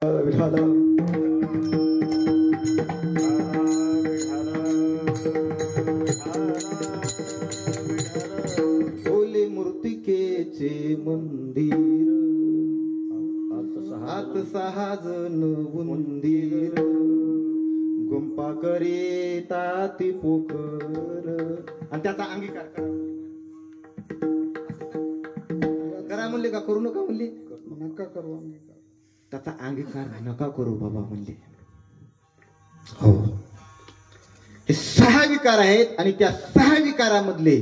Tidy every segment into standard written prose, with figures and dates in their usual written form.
ओले मूर्तिकेचे मंदिर आत सहा जण उंदीर गुंपा करे ताती पोखर आणि त्याचा अंगीकार करा म्हणले का करू नका म्हणले नका करू अंगीकार त्याचा अंगीकार नका करू बाबा म्हणले. हो हे 6 विकार आहेत आणि त्या 6 विकारामधले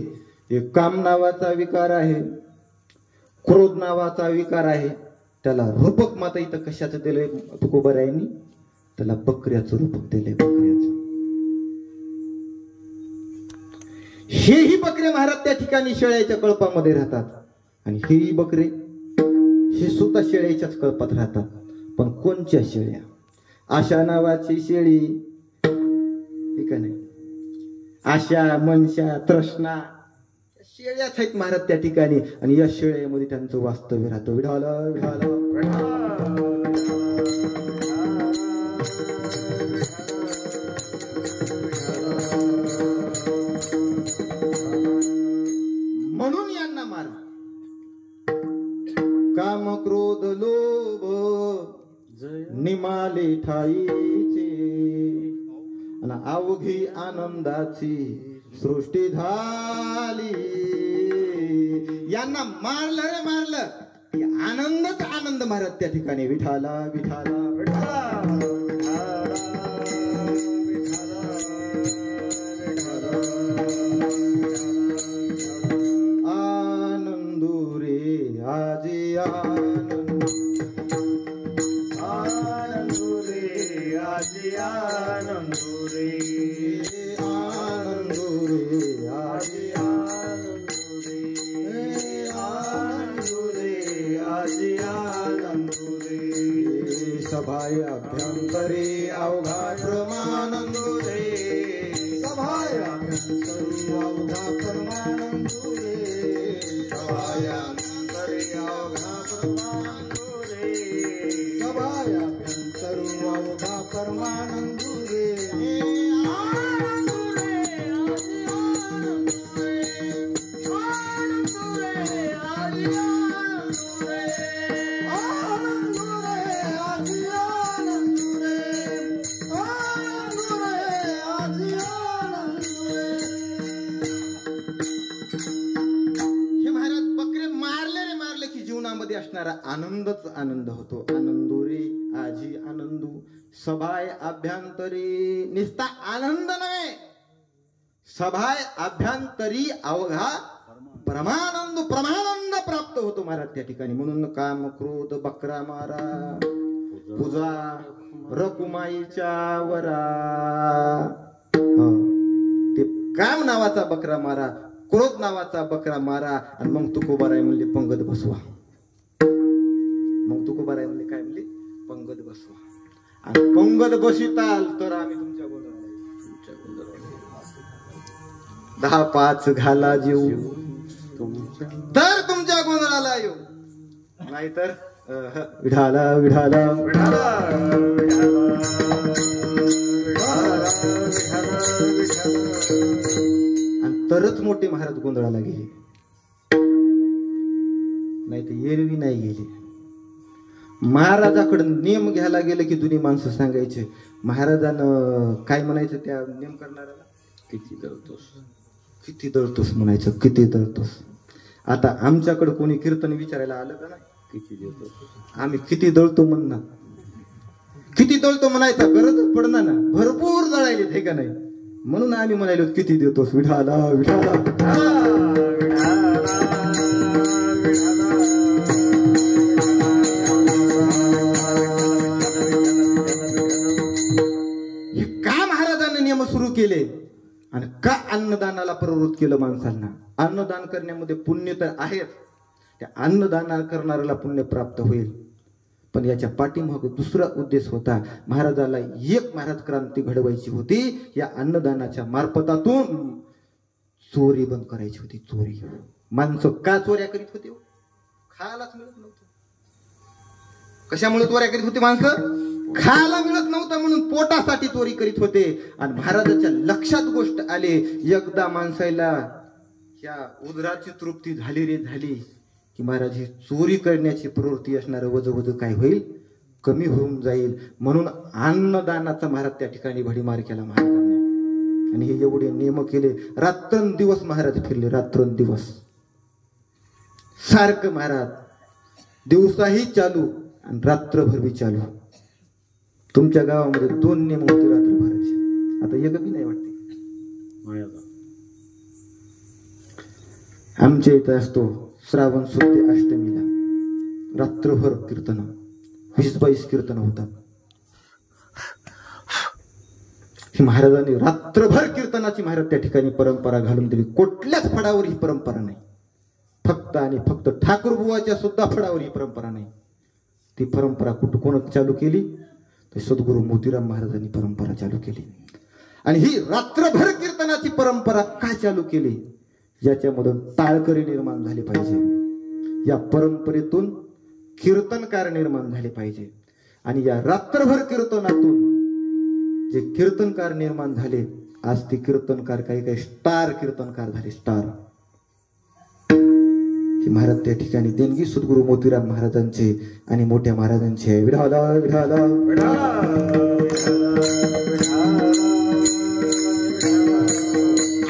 एक काम नावाचा विकार आहे, क्रोध नावाचा विकार आहे. त्याला रूपक माता इथं कशाचं दिलंय तुकोबारायांनी, त्याला बकऱ्याचं रूपक दिलंय. बकऱ्याचं हेही बकरे महाराज त्या ठिकाणी शेळ्याच्या कळपामध्ये राहतात आणि हेही बकरे हे सुद्धा शेळ्याच्याच कळपात राहतात. पण कोणच्या शेळ्या? आशा नावाची शेळी का नाही, आशा मनशा तृष्णा शेळ्याच आहेत महाराज त्या ठिकाणी आणि या शेळ्यामध्ये त्यांचं वास्तव्य राहतं. विढाला विढाला म्हणून यांना मारा. काम क्रोध लोभ निमाले ठाईचे आणि अवघी आनंदाची सृष्टी झाली. यांना मारलं रे मारलं की आनंदच आनंद महाराज त्या ठिकाणी. विठाला विठाला विठाला आनंदू रे आजी आनंद आनंदू रे आजी आनंदू रे आनंदू रे आजी आनंदू रे आनंदू रे आजी आनंदू रे सभाय अभ्यंतरे अवघा प्रमानंदू रे सभाय अभ्यंतरे अवघा प्रमानंदू रे सभाय अभ्यंतरे अवघा प्रमानंदू रे सभाय अभ्यंतरे अवघा प्रमानंदू रे असणारा आनंदच आनंद होतो. आनंदू रे आजी आनंदू सभाय अभ्यंतरी निस्ता आनंद नव्हे, सभाय अभ्यंतरी अवघा परमानंद प्रमानंद प्राप्त होतो महाराज त्या ठिकाणी. म्हणून काम क्रोध बकरा मारा पूजा रकुमाईच्या वरा. ते काम नावाचा बकरा मारा, क्रोध नावाचा बकरा मारा आणि मग तुकोबाराय म्हणले पंगत बसवा. मग तुकोबाराय म्हणले काय म्हणले, पंगत बसवा. आणि पंगत बसिताल तर आम्ही तुमच्या गोंधळाला 10-5 घाला जीव तर तुमच्या गोंधळाला येऊ, नाहीतर विढाला विढाला विढाला आणि तरच मोठे महाराज गोंधळाला गेले, नाही तर एरवी नाही गेले. महाराजाकडे नेम घ्यायला गेलं की जुनी माणसं सांगायचे महाराजानं काय म्हणायचं त्या नेम करणाऱ्याला, किती दळतोस किती दळतोस म्हणायचं, किती दळतोस. आता आमच्याकडे कोणी कीर्तन विचारायला आलं का नाही, किती देतोस, आम्ही किती दळतो म्हणणार, किती दळतो म्हणायचा गरज पडणार ना, भरपूर दळायले हे का नाही. म्हणून आम्ही म्हणायलो किती देतोस, विठाला विठाला सुरू केले आणि का अन्नदानाला प्रवृत्त केलं माणसांना. अन्नदान करण्यामध्ये पुण्य तर आहेच, त्या अन्नदान करणाऱ्याला पुण्य प्राप्त होईल. पण याच्या पाठीमागे दुसरा उद्देश होता. महाराजाला एक महाराज क्रांती घडवायची होती. या अन्नदानाच्या मार्फतातून चोरी बंद करायची होती. चोरी, माणसं का चोऱ्या करीत होते, खायलाच मिळत नव्हतं. कशामुळे चोऱ्या करीत होते माणसं? खायला मिळत नव्हतं म्हणून पोटासाठी चोरी करीत होते. आणि महाराजाच्या लक्षात गोष्ट आले, एकदा माणसाला या उदराची तृप्ती झाली रे झाली की महाराज ही चोरी करण्याची प्रवृत्ती असणारं वज काय होईल, कमी होऊन जाईल. म्हणून अन्नदानाचा महाराज त्या ठिकाणी भडीमार केला महाराजांनी. आणि हे एवढे नियम केले. रात्रंदिवस महाराज फिरले, रात्रंदिवस सारखं महाराज दिवसाही चालू आणि रात्रभर बी चालू. तुमच्या गावामध्ये 2 नियम होते रात्रभराचे, आता एक बी नाही वाटते. आमच्या इथं असतो श्रावण शुद्ध अष्टमीला रात्रभर कीर्तन, 20-22 कीर्तन होतात. महाराजांनी रात्रभर कीर्तनाची महाराज त्या ठिकाणी परंपरा घालून दिली. कुठल्याच फडावर ही परंपरा नाही. फक्त आणि फक्त ठाकूरबुवाच्या सुद्धा फडावर ही परंपरा नाही. ती परंपरा कोण चालू केली? तर सद्गुरू मोतीराम महाराजांनी परंपरा चालू केली. आणि ही रात्रभर कीर्तनाची परंपरा का चालू केली? याच्यामधून टाळकरी निर्माण झाले पाहिजे, या परंपरेतून कीर्तनकार निर्माण झाले पाहिजे. आणि या रात्रभर कीर्तनातून जे कीर्तनकार निर्माण झाले, आज ते कीर्तनकार काही स्टार कीर्तनकार झाले. स्टार महाराज त्या ठिकाणी देणगी सद्गुरू मोतीराम महाराजांचे आणि मोठ्या महाराजांचे. विठाला विठाला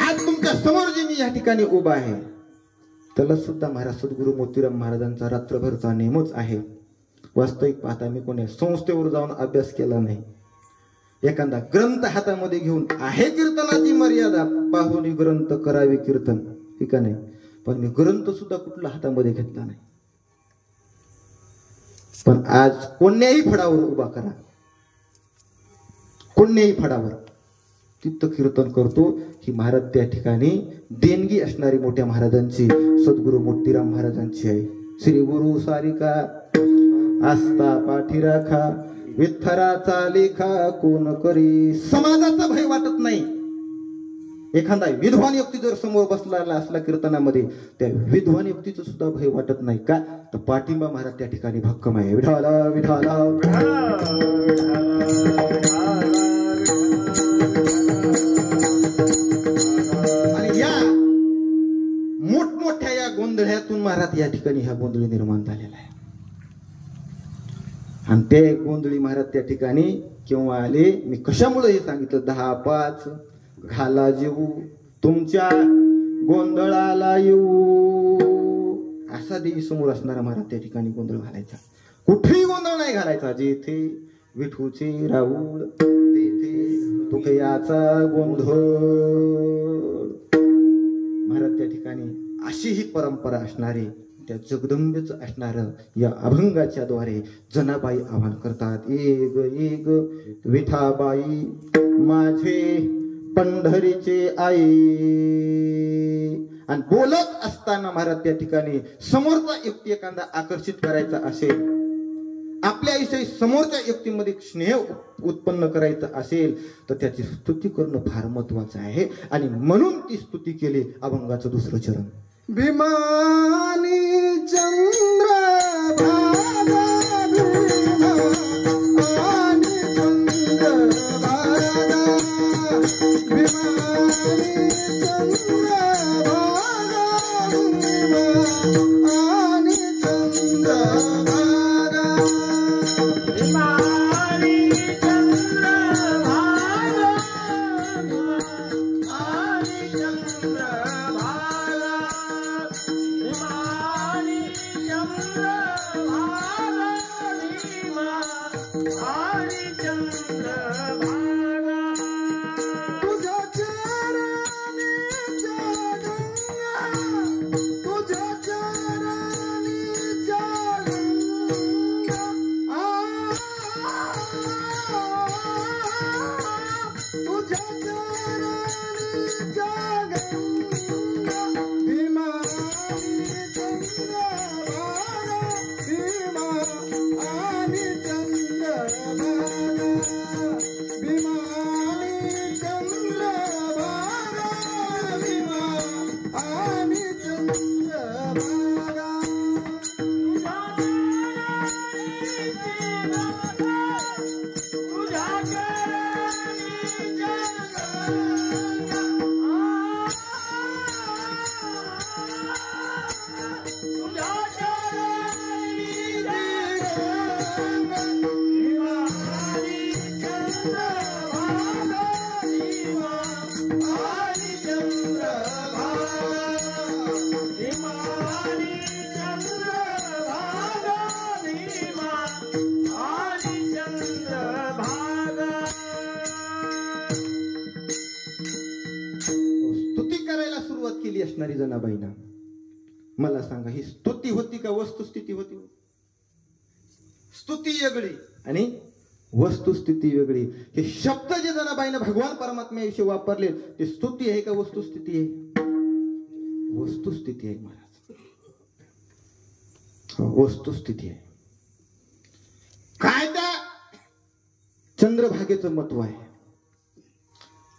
आज तुमच्या समोर जे मी या ठिकाणी उभा आहे त्याला सुद्धा महाराज सद्गुरू मोतीराम महाराजांचा रात्रभरचा नेमच आहे. वास्तविक पाहता मी कोणी संस्थेवर जाऊन अभ्यास केला नाही. एखादा ग्रंथ हातामध्ये घेऊन आहे कीर्तनाची मर्यादा पाहून ग्रंथ करावे कीर्तन, ठीक नाही. पण मी ग्रंथ सुद्धा कुठला हातामध्ये घेतला नाही. पण आज कोण्याही फडावर उभा करा, कोण्याही फडावर तिथं कीर्तन करतो. ही महाराज त्या ठिकाणी देणगी असणारी मोठ्या महाराजांची, सद्गुरू मोतीराम महाराजांची आहे. श्री गुरु सारिका आस्था पाठी राखा, विठ्ठलाचा लेखा कोण करी. समाजाचा भय वाटत नाही. एखादा विद्वान व्यक्ती जर समोर बसलेला असला कीर्तनामध्ये, त्या विद्वान व्यक्तीचं सुद्धा भय वाटत नाही. का तर पाठिंबा महाराज त्या ठिकाणी भक्कम आहे. विठाला विठाला आणि या मोठमोठ्या या गोंधळ्यातून महाराज या ठिकाणी ह्या गोंधळी निर्माण झालेला आहे. आणि ते गोंधळी महाराज त्या ठिकाणी केव्हा आले, मी कशामुळे हे सांगितलं. 10-5 घाला जेऊ तुमच्या गोंधळाला येऊ, असा देवी समोर असणारा महाराज त्या ठिकाणी गोंधळ घालायचा. कुठेही गोंधळ नाही घालायचा. जेथे विठूचे राऊळ तेथे तुकयाचा गोंधळ. महाराज त्या ठिकाणी अशी ही परंपरा असणारी, त्या जगदंबेच असणार या अभंगाच्या द्वारे जनाबाई आवाहन करतात. एक एक विठाबाई माझे पंढरीचे आई. आणि बोलत असताना महाराज त्या ठिकाणी समोरचा व्यक्ती एखादा आकर्षित करायचा असेल, आपल्याविषयी समोरच्या व्यक्तीमध्ये स्नेह उत्पन्न करायचं असेल तर त्याची स्तुती करणं फार महत्वाचं आहे. आणि म्हणून ती स्तुती केली. अभंगाचं 2रं चरण. भीमानी चंद्र Thank you. दिसणारी जनाबाई ना, मला सांगा ही स्तुती होती का वस्तुस्थिती होती? स्तुती वेगळी आणि वस्तुस्थिती वेगळी. हे शब्द जे जनाबाईनं भगवान परमात्म्याविषयी वापरले ते स्तुती आहे का वस्तुस्थिती आहे? वस्तुस्थिती आहे महाराज, वस्तुस्थिती आहे. काय त्या चंद्रभागेचं महत्व आहे.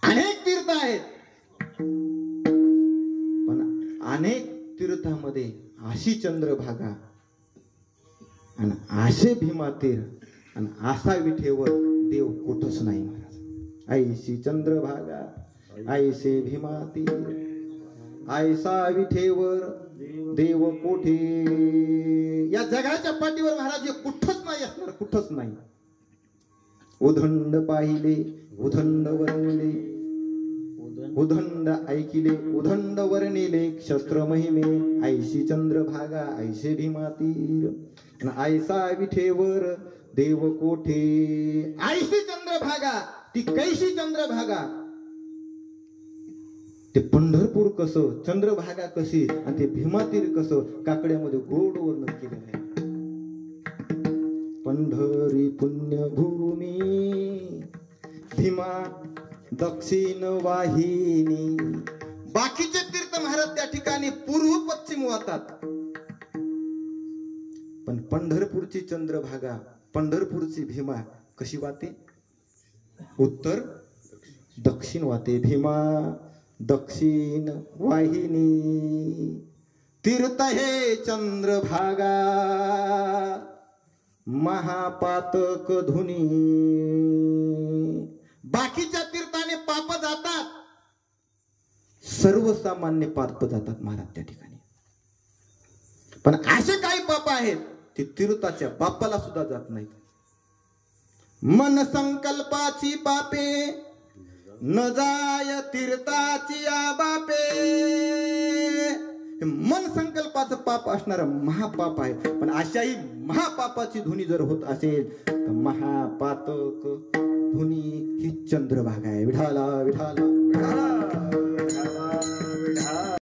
अनेक तीर्थ आहेत, पण अनेक तीर्थामध्ये अशी चंद्रभागा आणि असे भीमा तीर आणि असा विठेवर देव कुठंच नाही महाराज. ऐशी चंद्रभागा ऐसे भीमा तीर ऐसा विठेवर देव कोठे. या जगाच्या पाठीवर महाराज कुठंच नाही असणार, कुठंच नाही. उदंड पाहिले उदंड वर्णिले, उदंड ऐकिले उदंड वर्णिले शस्त्र महिमे ऐशी चंद्रभागा ऐसे भीमा तीर ऐसा विठेवर देव कोठे. ऐशी चंद्रभागा, ती कैशी चंद्रभागा, ते पंढरपूर कसं, चंद्रभागा कशी आणि ते भीमातीर कसं काकड्यामध्ये गोड वर्णन केलेलं आहे. पंढरी पुण्यभूमी भीमा दक्षिण वाहिनी. बाकीचे तीर्थ महाराज त्या ठिकाणी पूर्व पश्चिम वाहतात, पण पंढरपूरची चंद्रभागा, पंढरपूरची भीमा कशी वाहते? उत्तर दक्षिण वाहते. भीमा दक्षिण वाहिनी तीर्थ हे चंद्रभागा महापातक धुनी. बाकीच्या तीर्थाने पाप जातात, सर्वसामान्य पाप जातात महाराज त्या ठिकाणी. पण असे काही पाप आहेत ते तीर्थाच्या बापाला सुद्धा जात नाहीत. मन संकल्पाची पापे न जाय तीर्थाची बापे. मन संकल्पाचं पाप असणार महापाप आहे, पण अशाही महापापाची धुनी जर होत असेल तर महापातक धुनी ही चंद्रभागा आहे. विठाला विठाला विठाला.